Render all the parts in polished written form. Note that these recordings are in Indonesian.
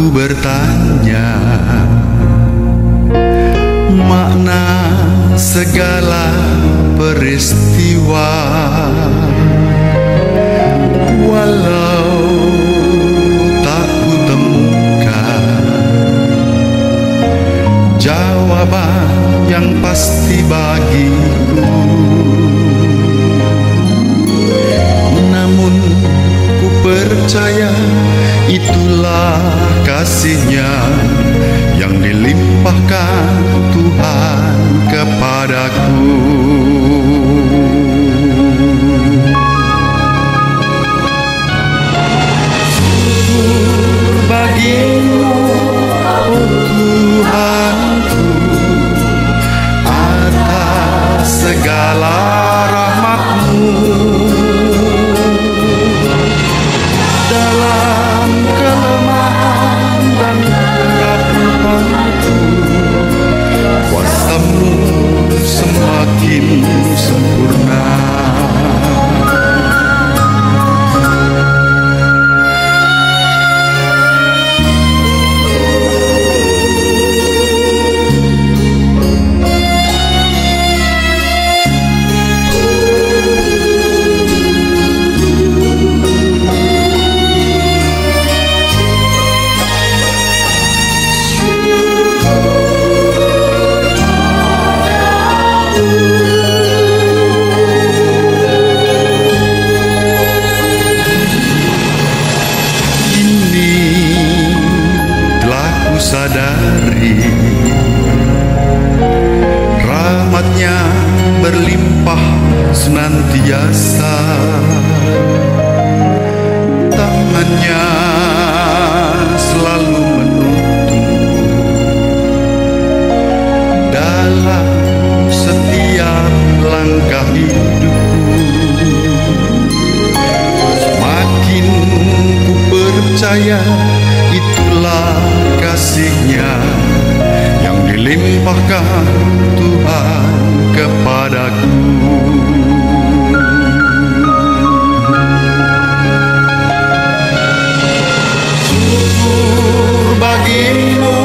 Aku bertanya makna segala peristiwa, walau tak kutemukan jawaban yang pasti bagiku, namun ku percaya itulah kasih-Nya yang dilimpahkan Tuhan kepadaku. Syukur bagimu, oh Tuhanku, atas segala rahmat-Mu. Dalam kelemahan dan kerapuhanku, kuasa-Mu semakin sempurna. Sadari rahmat-Nya berlimpah senantiasa, tangan-Nya selalu menuntun dalam setiap langkah hidupku. Semakin ku percaya itulah kasih-Nya yang dilimpahkan Tuhan kepadaku. Syukur bagimu,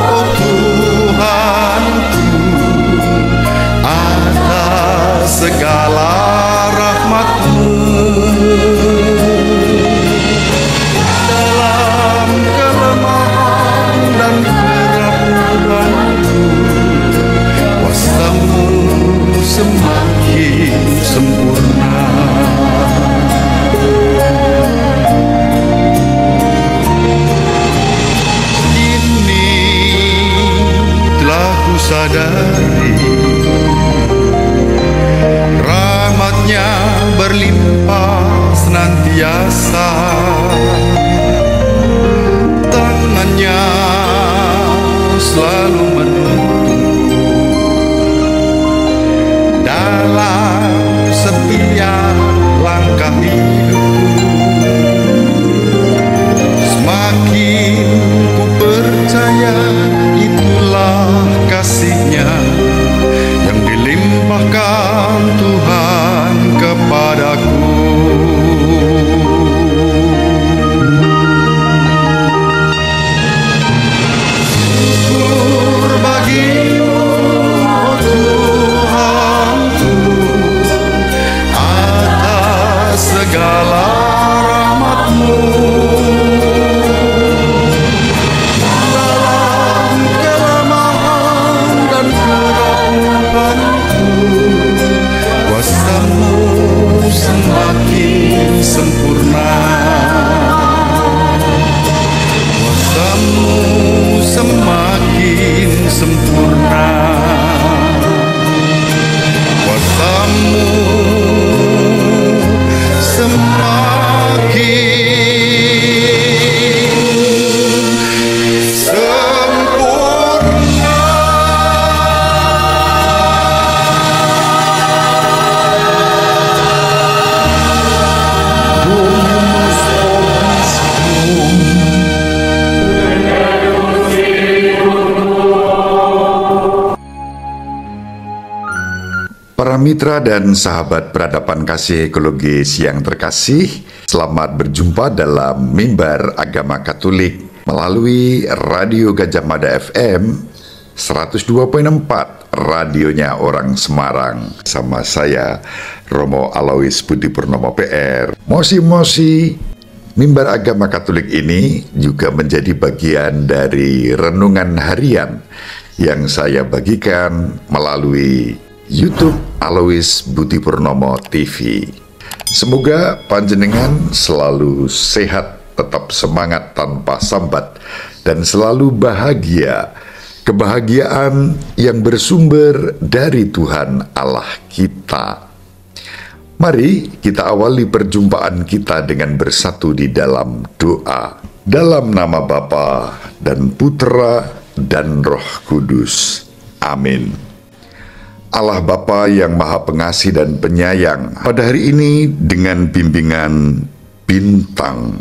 oh Tuhanku, atas segala rahmat-Mu. Semakin sempurna. Kini telah ku sadari rahmat-Nya berlimpah senantiasa, tangan-Nya selalu menuntun dalam setiap langkah hidupku. Semakin ku percaya itulah kasih-Nya yang dilimpahkan Tuhan kepadaku. Syukur bagimu, oh Tuhanku, atas segala rahmat-Mu. Dalam kelemahan dan kerapuhanku, kuasa-Mu semakin sempurna. Kuasa-Mu semakin sempurna. Kuasa-Mu semakin sempurna. Para mitra dan sahabat peradaban kasih ekologis yang terkasih, selamat berjumpa dalam Mimbar Agama Katolik melalui Radio Gajah Mada FM 102.4, radionya orang Semarang. Sama saya, Romo Alois Budi Purnomo PR. Mosi-mosi mimbar agama Katolik ini juga menjadi bagian dari renungan harian yang saya bagikan melalui YouTube Alois Budi Purnomo TV. Semoga panjenengan selalu sehat, tetap semangat tanpa sambat, dan selalu bahagia. Kebahagiaan yang bersumber dari Tuhan Allah kita. Mari kita awali perjumpaan kita dengan bersatu di dalam doa. Dalam nama Bapa dan Putra dan Roh Kudus. Amin. Allah Bapa yang Maha Pengasih dan Penyayang, pada hari ini dengan bimbingan bintang,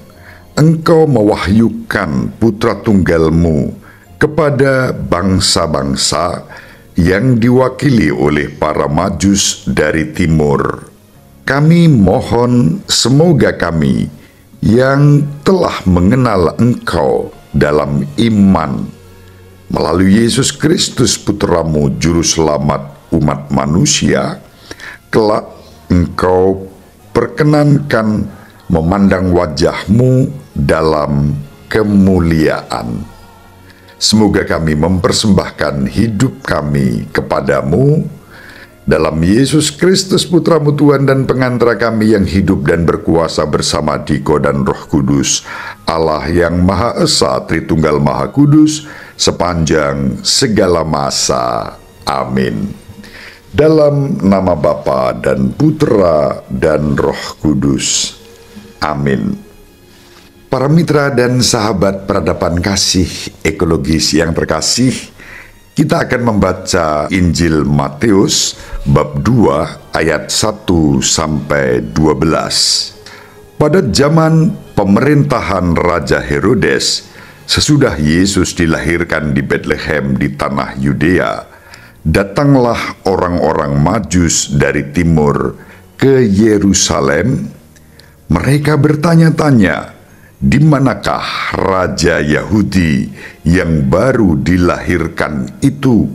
Engkau mewahyukan Putra Tunggal-Mu kepada bangsa-bangsa yang diwakili oleh para Majus dari timur. Kami mohon semoga kami yang telah mengenal Engkau dalam iman melalui Yesus Kristus Putra-Mu Juru Selamat umat manusia, kelak Engkau perkenankan memandang wajah-Mu dalam kemuliaan. Semoga kami mempersembahkan hidup kami kepadamu dalam Yesus Kristus Putra-Mu Tuhan dan pengantara kami yang hidup dan berkuasa bersama Diko dan Roh Kudus, Allah yang Maha Esa, Tritunggal Maha Kudus, sepanjang segala masa. Amin. Dalam nama Bapa dan Putra dan Roh Kudus. Amin. Para mitra dan sahabat peradaban kasih ekologis yang terkasih, kita akan membaca Injil Matius bab 2 ayat 1 sampai 12. Pada zaman pemerintahan Raja Herodes, sesudah Yesus dilahirkan di Betlehem di tanah Yudea, datanglah orang-orang Majus dari timur ke Yerusalem. Mereka bertanya-tanya, di manakah Raja Yahudi yang baru dilahirkan itu?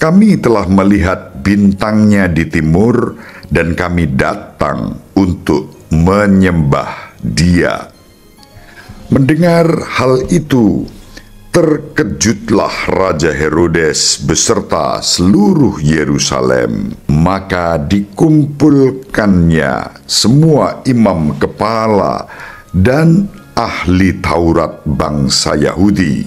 Kami telah melihat bintangnya di timur dan kami datang untuk menyembah Dia. Mendengar hal itu, terkejutlah Raja Herodes beserta seluruh Yerusalem. Maka dikumpulkannya semua imam kepala dan ahli Taurat bangsa Yahudi.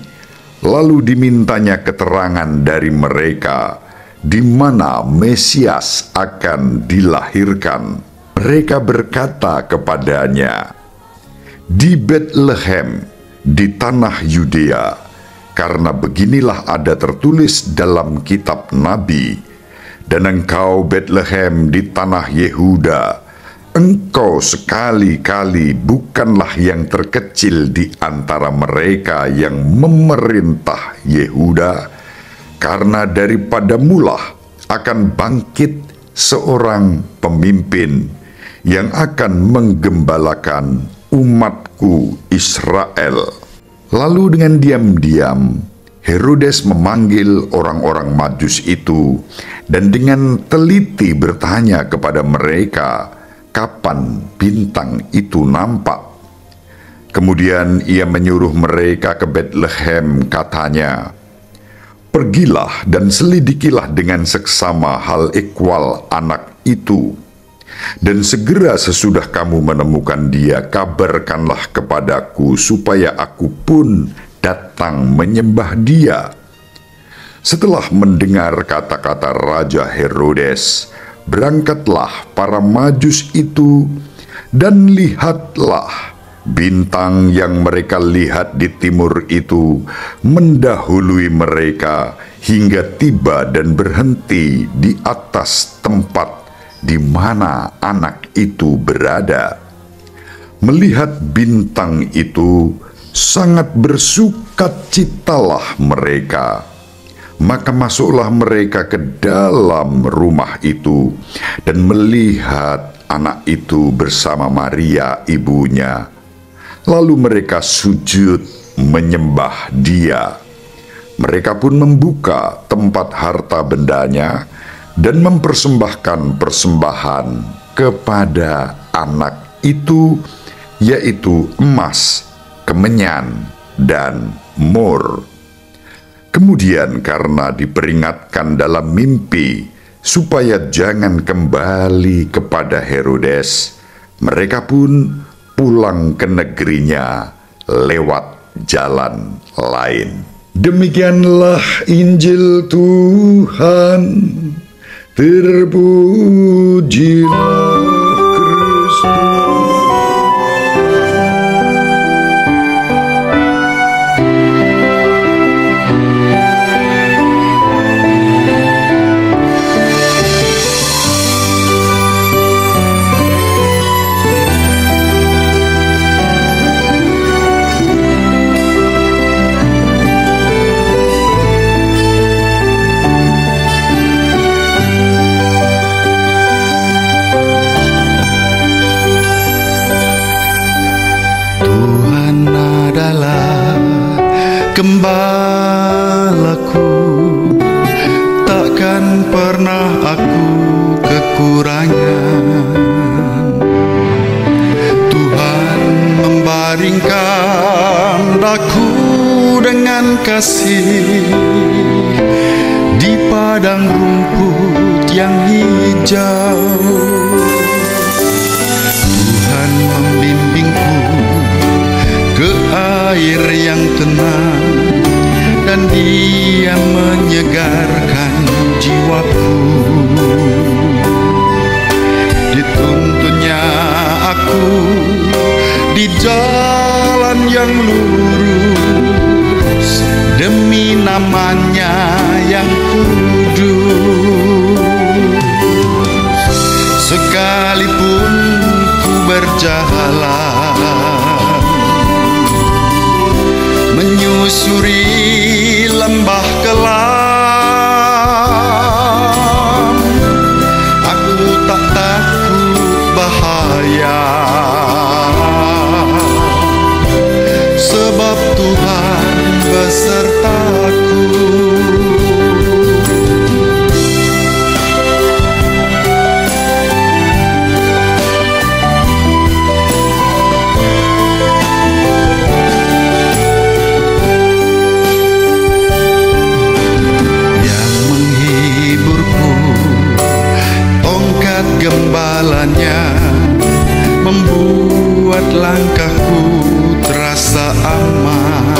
Lalu dimintanya keterangan dari mereka di mana Mesias akan dilahirkan. Mereka berkata kepadanya, di Betlehem, di tanah Yudea, karena beginilah ada tertulis dalam kitab Nabi, dan engkau Betlehem di tanah Yehuda, engkau sekali-kali bukanlah yang terkecil di antara mereka yang memerintah Yehuda, karena daripada mula akan bangkit seorang pemimpin yang akan menggembalakan umatku Israel. Lalu dengan diam-diam Herodes memanggil orang-orang Majus itu dan dengan teliti bertanya kepada mereka kapan bintang itu nampak. Kemudian ia menyuruh mereka ke Betlehem, katanya, pergilah dan selidikilah dengan seksama hal ikhwal anak itu. Dan segera sesudah kamu menemukan dia, kabarkanlah kepadaku supaya aku pun datang menyembah dia. Setelah mendengar kata-kata Raja Herodes, berangkatlah para Majus itu, dan lihatlah bintang yang mereka lihat di timur itu mendahului mereka hingga tiba dan berhenti di atas tempat di mana anak itu berada. Melihat bintang itu, sangat bersukacitalah mereka. Maka masuklah mereka ke dalam rumah itu dan melihat anak itu bersama Maria ibunya. Lalu mereka sujud menyembah Dia. Mereka pun membuka tempat harta bendanya dan mempersembahkan persembahan kepada anak itu, yaitu emas, kemenyan, dan mur. Kemudian karena diperingatkan dalam mimpi supaya jangan kembali kepada Herodes, mereka pun pulang ke negerinya lewat jalan lain. Demikianlah Injil Tuhan. Terpujilah Kristus. Gembalaku, takkan pernah aku kekurangan. Tuhan membaringkan daku dengan kasih di padang rumput yang hijau. Tuhan membimbingku ke air yang tenang, dan Dia menyegarkan jiwaku. Dituntunnya aku di jalan yang lurus, demi namanya yang kudus. Sekalipun ku berjalan menyusuri lembah kelam, aku tak takut bahaya, sebab Tuhan besertaku. Gembalanya membuat langkahku terasa aman.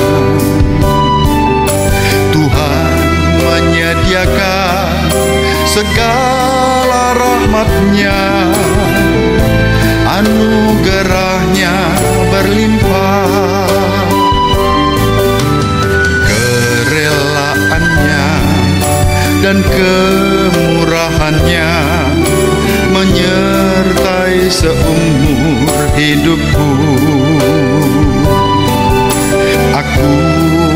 Tuhan menyediakan segala rahmat-Nya, anugerah-Nya berlimpah. Kerelaannya dan kemurahan-Nya menyertai seumur hidupku. Aku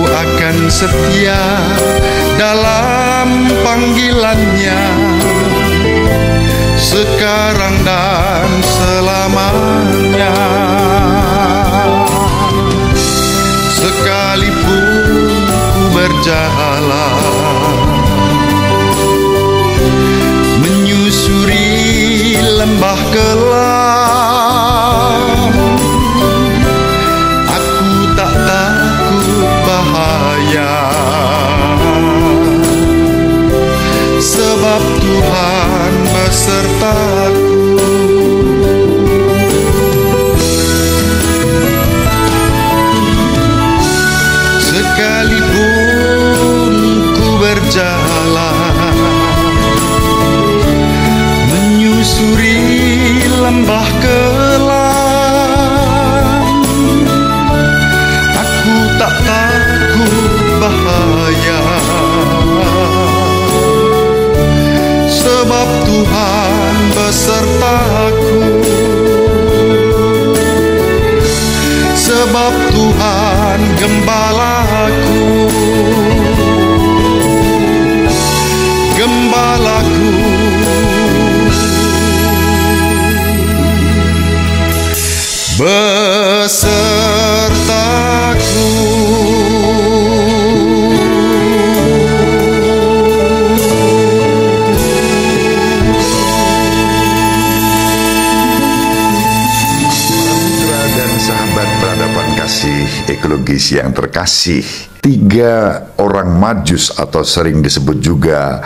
akan setia dalam panggilan-Nya, sekarang dan selamanya. Sekalipun ku berjalan menyusuri lembah kelam, aku tak takut bahaya, sebab Tuhan besertaku. Sekalipun ku berjalan menyusuri lembah kelam, aku tak takut bahaya, sebab Tuhan besertaku. Sebab Tuhan gembalaku, gembalaku. liturgis yang terkasih, 3 orang Majus atau sering disebut juga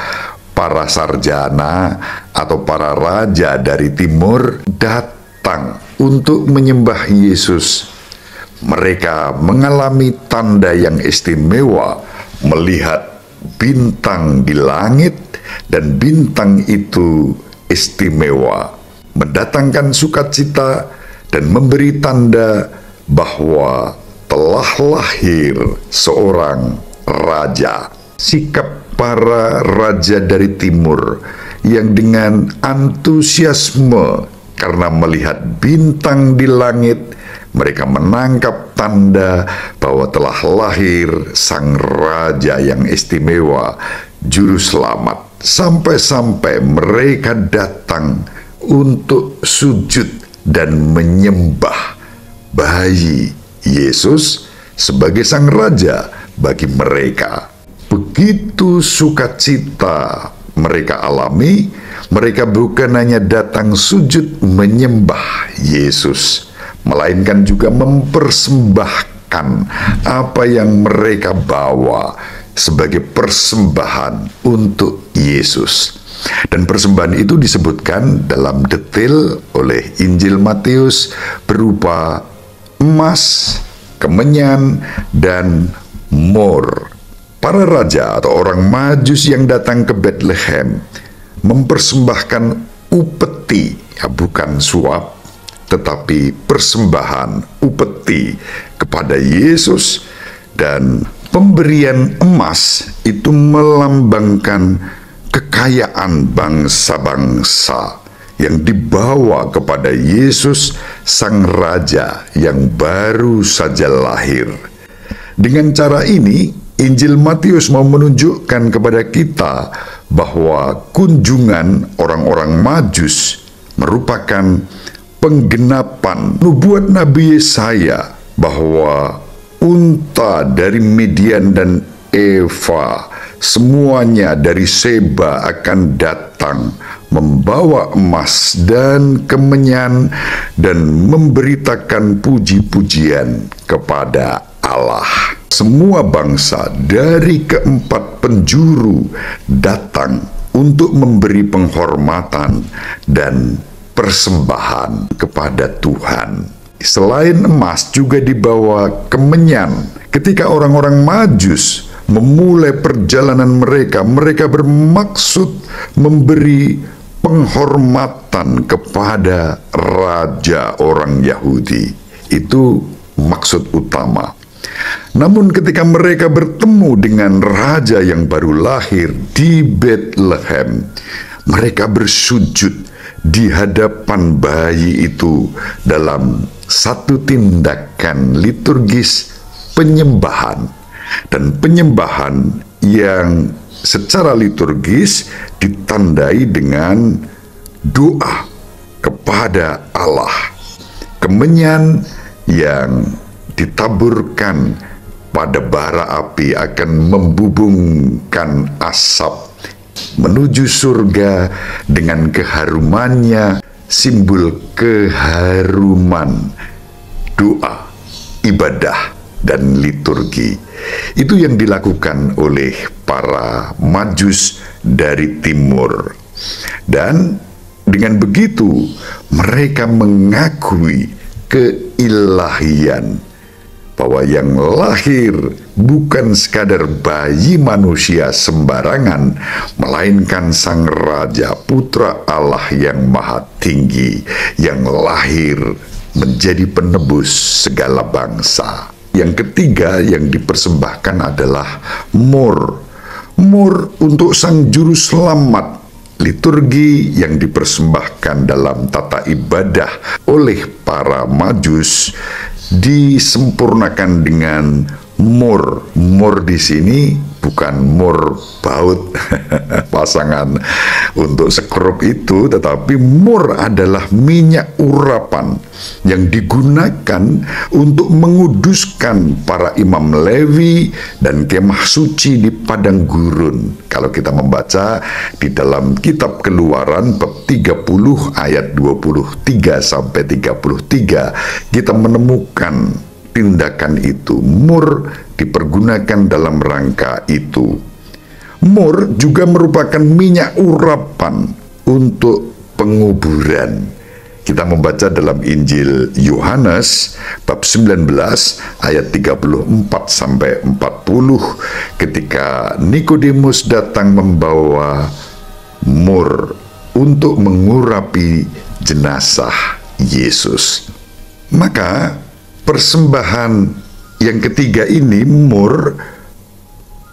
para sarjana atau para raja dari timur datang untuk menyembah Yesus. Mereka mengalami tanda yang istimewa, melihat bintang di langit, dan bintang itu istimewa, mendatangkan sukacita dan memberi tanda bahwa telah lahir seorang raja. Sikap para raja dari timur yang dengan antusiasme karena melihat bintang di langit, mereka menangkap tanda bahwa telah lahir sang raja yang istimewa, juru selamat. Sampai-sampai mereka datang untuk sujud dan menyembah bayi Yesus sebagai sang raja bagi mereka. Begitu sukacita mereka alami, mereka bukan hanya datang sujud menyembah Yesus, melainkan juga mempersembahkan apa yang mereka bawa sebagai persembahan untuk Yesus. Dan persembahan itu disebutkan dalam detail oleh Injil Matius berupa emas, kemenyan, dan mur. Para raja atau orang Majus yang datang ke Bethlehem mempersembahkan upeti, bukan suap, tetapi persembahan upeti kepada Yesus. Dan pemberian emas itu melambangkan kekayaan bangsa-bangsa yang dibawa kepada Yesus sang raja yang baru saja lahir. Dengan cara ini, Injil Matius mau menunjukkan kepada kita bahwa kunjungan orang-orang Majus merupakan penggenapan nubuat Nabi Yesaya bahwa unta dari Midian dan Eva, semuanya dari Seba akan datang membawa emas dan kemenyan dan memberitakan puji-pujian kepada Allah. Semua bangsa dari keempat penjuru datang untuk memberi penghormatan dan persembahan kepada Tuhan. Selain emas juga dibawa kemenyan. Ketika orang-orang Majus memulai perjalanan mereka, mereka bermaksud memberi penghormatan kepada raja orang Yahudi. Itu maksud utama. Namun ketika mereka bertemu dengan raja yang baru lahir di Bethlehem, mereka bersujud di hadapan bayi itu dalam satu tindakan liturgis penyembahan. Dan penyembahan yang secara liturgis ditandai dengan doa kepada Allah. Kemenyan yang ditaburkan pada bara api akan membubungkan asap menuju surga dengan keharumannya, simbol keharuman doa, ibadah, dan liturgi. Itu yang dilakukan oleh para Majus dari timur. Dan dengan begitu mereka mengakui keilahian, bahwa yang lahir bukan sekadar bayi manusia sembarangan, melainkan sang raja, putra Allah yang maha tinggi, yang lahir menjadi penebus segala bangsa. Yang ketiga yang dipersembahkan adalah mur. Mur untuk sang juru selamat. Liturgi yang dipersembahkan dalam tata ibadah oleh para Majus disempurnakan dengan mur. Mur di sini bukan mur baut pasangan untuk sekrup itu, tetapi mur adalah minyak urapan yang digunakan untuk menguduskan para imam Lewi dan kemah suci di padang gurun. Kalau kita membaca di dalam kitab Keluaran bab 30 ayat 23 sampai 33, kita menemukan tindakan itu. Mur dipergunakan dalam rangka itu. Mur juga merupakan minyak urapan untuk penguburan. Kita membaca dalam Injil Yohanes bab 19 ayat 34 sampai 40 ketika Nikodemus datang membawa mur untuk mengurapi jenazah Yesus. Maka persembahan yang ketiga ini, mur,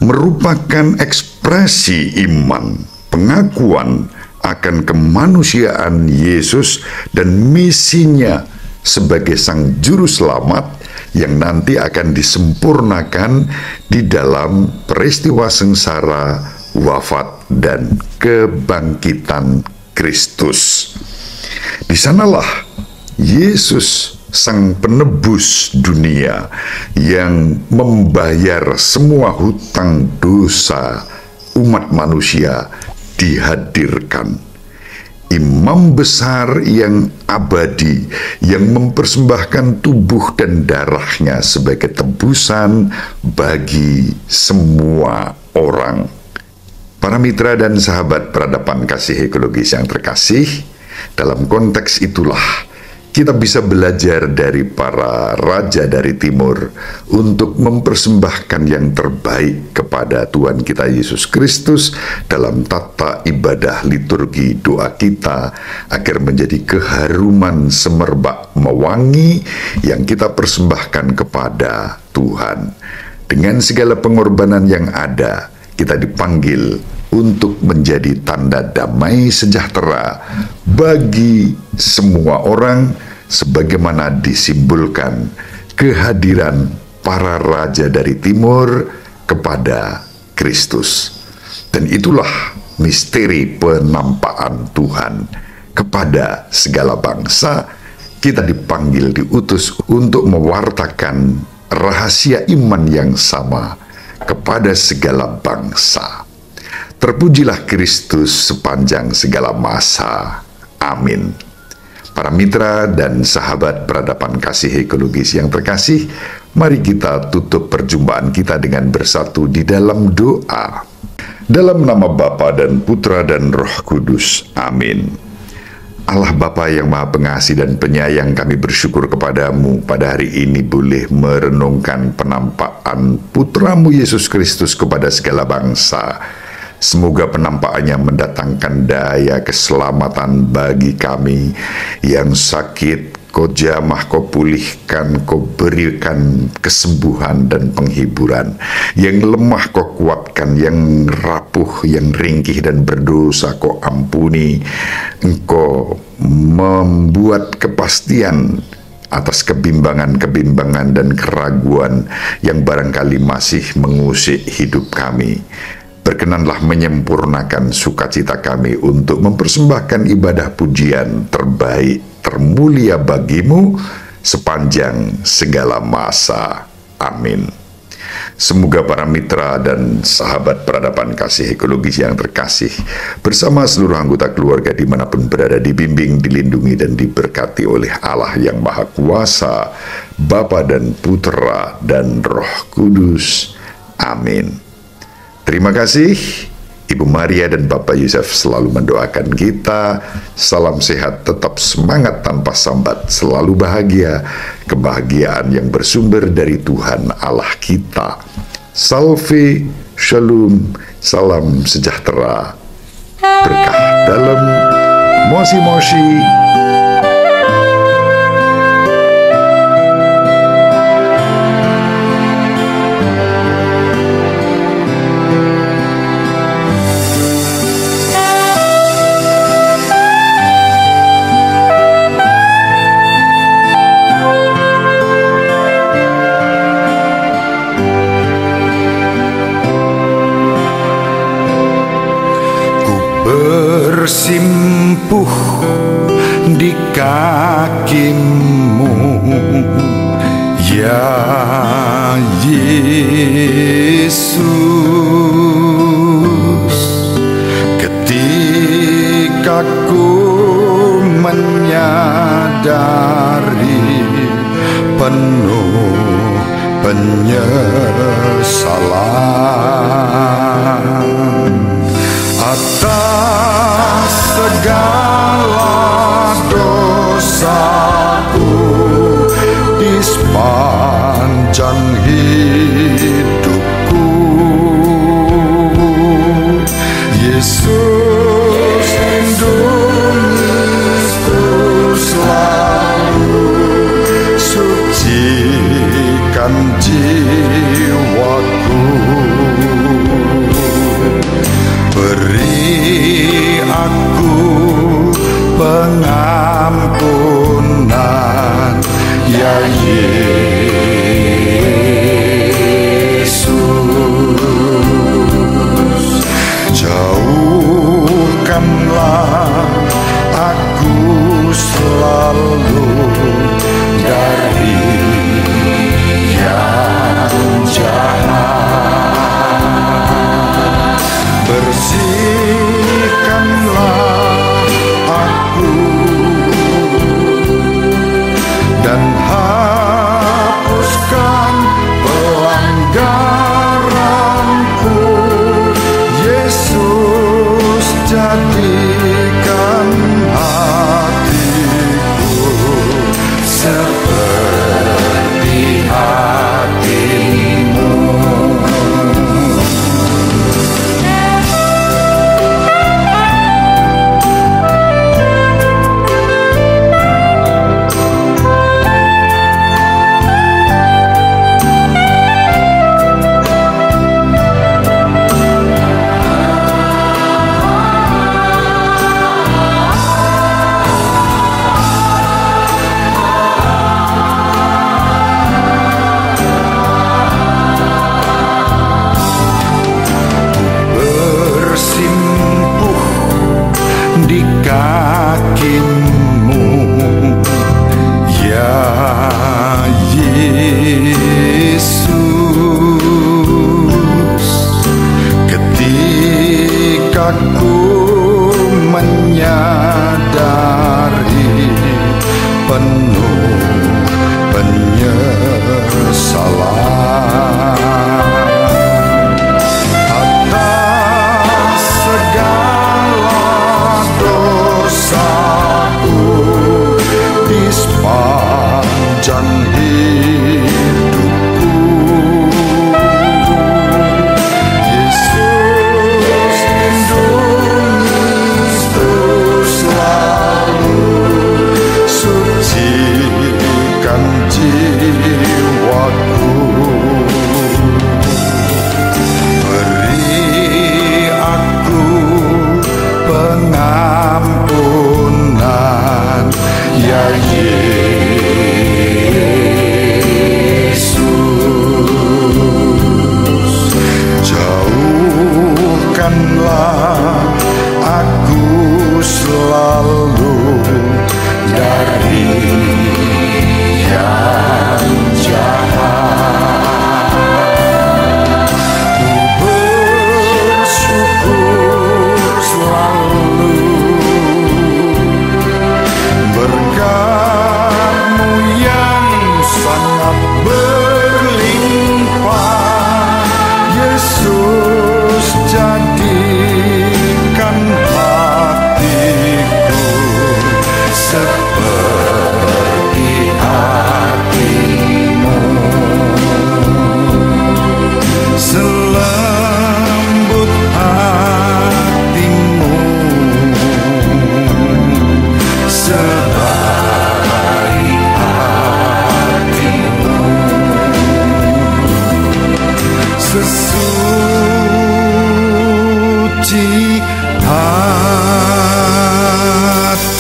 merupakan ekspresi iman, pengakuan akan kemanusiaan Yesus dan misinya sebagai Sang Juru Selamat yang nanti akan disempurnakan di dalam peristiwa sengsara, wafat, dan kebangkitan Kristus. Di sanalah Yesus, Sang Penebus dunia, yang membayar semua hutang dosa umat manusia, dihadirkan. Imam besar yang abadi, yang mempersembahkan tubuh dan darahnya sebagai tebusan bagi semua orang. Para mitra dan sahabat peradaban kasih ekologis yang terkasih, dalam konteks itulah kita bisa belajar dari para raja dari timur untuk mempersembahkan yang terbaik kepada Tuhan kita Yesus Kristus dalam tata ibadah liturgi doa kita, agar menjadi keharuman semerbak mewangi yang kita persembahkan kepada Tuhan. Dengan segala pengorbanan yang ada, kita dipanggil untuk menjadi tanda damai sejahtera bagi semua orang, sebagaimana disimbolkan kehadiran para raja dari timur kepada Kristus. Dan itulah misteri penampakan Tuhan kepada segala bangsa. Kita dipanggil, diutus untuk mewartakan rahasia iman yang sama kepada segala bangsa. Terpujilah Kristus sepanjang segala masa. Amin. Para mitra dan sahabat peradaban kasih ekologis yang terkasih, mari kita tutup perjumpaan kita dengan bersatu di dalam doa. Dalam nama Bapa dan Putra dan Roh Kudus. Amin. Allah Bapa yang Maha Pengasih dan Penyayang, kami bersyukur kepadamu pada hari ini boleh merenungkan penampakan Putramu Yesus Kristus kepada segala bangsa. Semoga penampakannya mendatangkan daya keselamatan bagi kami yang sakit. Kau jamah, kau pulihkan, kau berikan kesembuhan dan penghiburan. Yang lemah kau kuatkan, yang rapuh, yang ringkih dan berdosa kau ampuni. Engkau membuat kepastian atas kebimbangan-kebimbangan dan keraguan yang barangkali masih mengusik hidup kami. Berkenanlah menyempurnakan sukacita kami untuk mempersembahkan ibadah pujian terbaik, termulia bagimu sepanjang segala masa. Amin. Semoga para mitra dan sahabat peradaban kasih ekologis yang terkasih bersama seluruh anggota keluarga dimanapun berada dibimbing, dilindungi, dan diberkati oleh Allah yang Maha Kuasa, Bapa dan Putra dan Roh Kudus. Amin. Terima kasih. Ibu Maria dan Bapak Yusuf selalu mendoakan kita. Salam sehat, tetap semangat tanpa sambat, selalu bahagia. Kebahagiaan yang bersumber dari Tuhan Allah kita. Salve, shalom, salam sejahtera. Berkah dalam mosi-mosi. Bersimpuh di kakimu, ya Yesus. Ketika ku menyadari penuh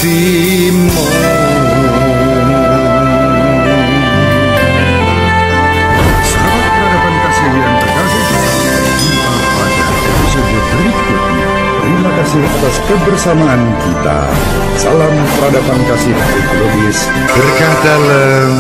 kasih-Mu. Sahabat peradaban kasih yang terkasih, jumpa pada episode berikutnya. Terima kasih atas kebersamaan kita. Salam peradaban kasih ekologis. Berkah dalam